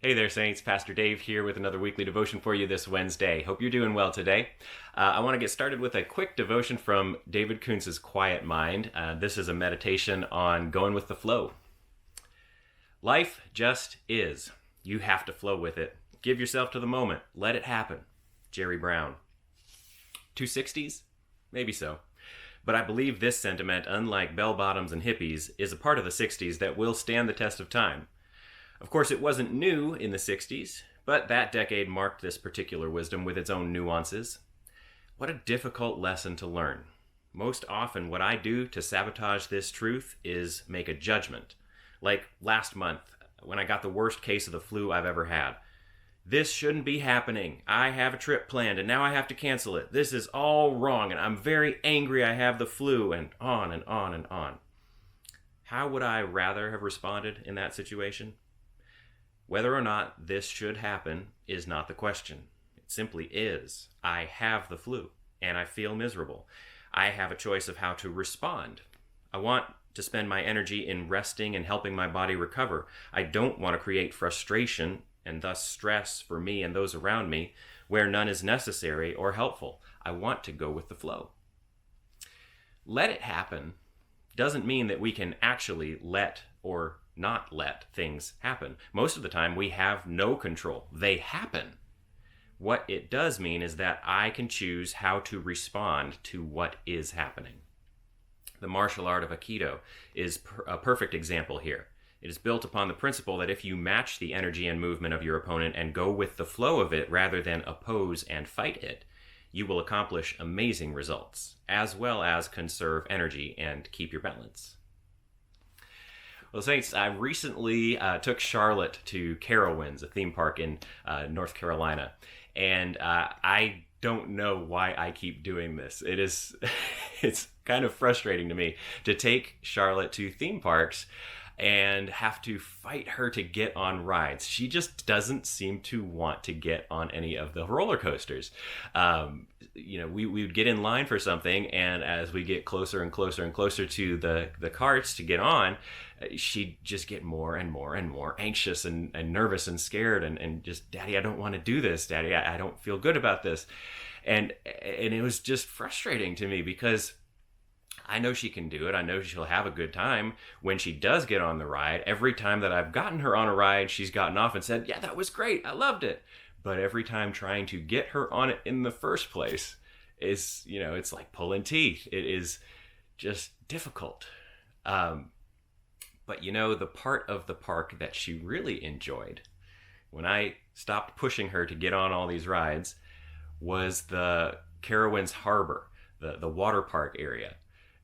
Hey there, Saints. Pastor Dave here with another weekly devotion for you this Wednesday. Hope you're doing well today. I want to get started with a quick devotion from David Koontz's Quiet Mind. This is a meditation on going with the flow. Life just is. You have to flow with it. Give yourself to the moment. Let it happen. Jerry Brown. 260s? Maybe so. But I believe this sentiment, unlike bell bottoms and hippies, is a part of the 60s that will stand the test of time. Of course, it wasn't new in the 60s, but that decade marked this particular wisdom with its own nuances. What a difficult lesson to learn. Most often, what I do to sabotage this truth is make a judgment. Like last month, when I got the worst case of the flu I've ever had. This shouldn't be happening. I have a trip planned, and now I have to cancel it. This is all wrong, and I'm very angry I have the flu, and on and on and on. How would I rather have responded in that situation? Whether or not this should happen is not the question. It simply is. I have the flu, and I feel miserable. I have a choice of how to respond. I want to spend my energy in resting and helping my body recover. I don't want to create frustration and thus stress for me and those around me where none is necessary or helpful. I want to go with the flow. Let it happen doesn't mean that we can actually let or not let things happen. Most of the time, we have no control. They happen. What it does mean is that I can choose how to respond to what is happening. The martial art of Aikido is a perfect example here. It is built upon the principle that if you match the energy and movement of your opponent and go with the flow of it rather than oppose and fight it, you will accomplish amazing results, as well as conserve energy and keep your balance. Well, Saints, I recently took Charlotte to Carowinds, a theme park in North Carolina, and I don't know why I keep doing this. It's kind of frustrating to me to take Charlotte to theme parks and have to fight her to get on rides. She just doesn't seem to want to get on any of the roller coasters. We would get in line for something, and as we get closer and closer and closer to the carts to get on, she'd just get more and more and more anxious and nervous and scared and just, Daddy, I don't want to do this. Daddy, I don't feel good about this. And it was just frustrating to me because I know she can do it. I know she'll have a good time when she does get on the ride. Every time that I've gotten her on a ride, she's gotten off and said, yeah, that was great. I loved it. But every time trying to get her on it in the first place is, it's like pulling teeth. It is just difficult. But the part of the park that she really enjoyed when I stopped pushing her to get on all these rides was the Carowinds Harbor, the water park area.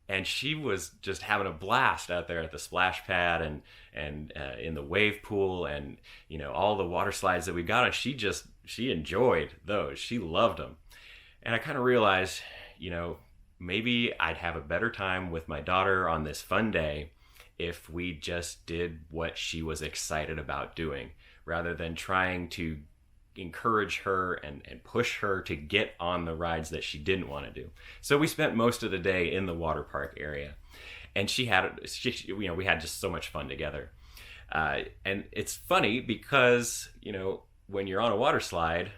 And she was just having a blast out there at the splash pad and in the wave pool and, all the water slides that we got on. She enjoyed those. She loved them. And I kind of realized, maybe I'd have a better time with my daughter on this fun day if we just did what she was excited about doing rather than trying to encourage her and push her to get on the rides that she didn't want to do. So we spent most of the day in the water park area, and we had just so much fun together. And it's funny because, when you're on a water slide,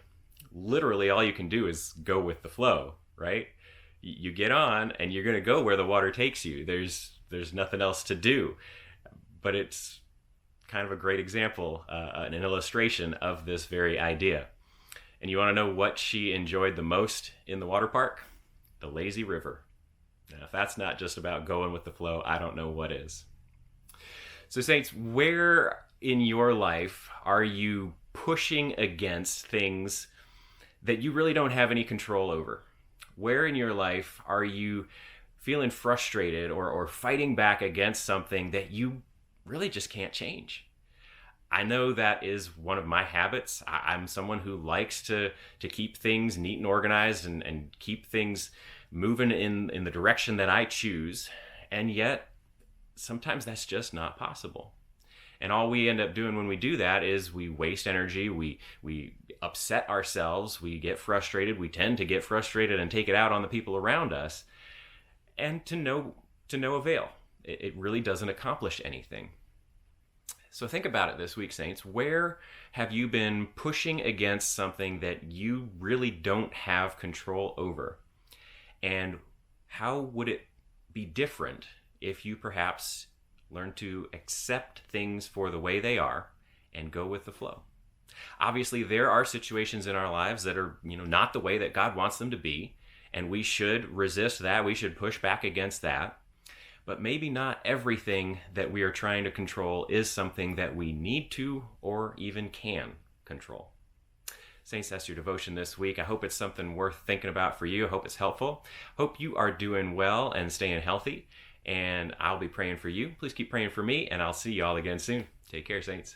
literally all you can do is go with the flow, right? You get on and you're going to go where the water takes you. There's nothing else to do. But it's kind of a great example, an illustration of this very idea. And you want to know what she enjoyed the most in the water park? The lazy river. Now, if that's not just about going with the flow, I don't know what is. So, Saints, where in your life are you pushing against things that you really don't have any control over? Where in your life are you feeling frustrated or fighting back against something that you really just can't change? I know that is one of my habits. I'm someone who likes to keep things neat and organized and keep things moving in the direction that I choose. And yet, sometimes that's just not possible. And all we end up doing when we do that is we waste energy, we upset ourselves, we get frustrated, we tend to get frustrated and take it out on the people around us, and to no avail. It really doesn't accomplish anything. So think about it this week, Saints. Where have you been pushing against something that you really don't have control over? And how would it be different if you perhaps learn to accept things for the way they are and go with the flow? Obviously, there are situations in our lives that are, not the way that God wants them to be, and we should resist that. We should push back against that. But maybe not everything that we are trying to control is something that we need to or even can control. Saints, that's your devotion this week. I hope it's something worth thinking about for you. I hope it's helpful. Hope you are doing well and staying healthy. And I'll be praying for you. Please keep praying for me, and I'll see you all again soon. Take care, Saints.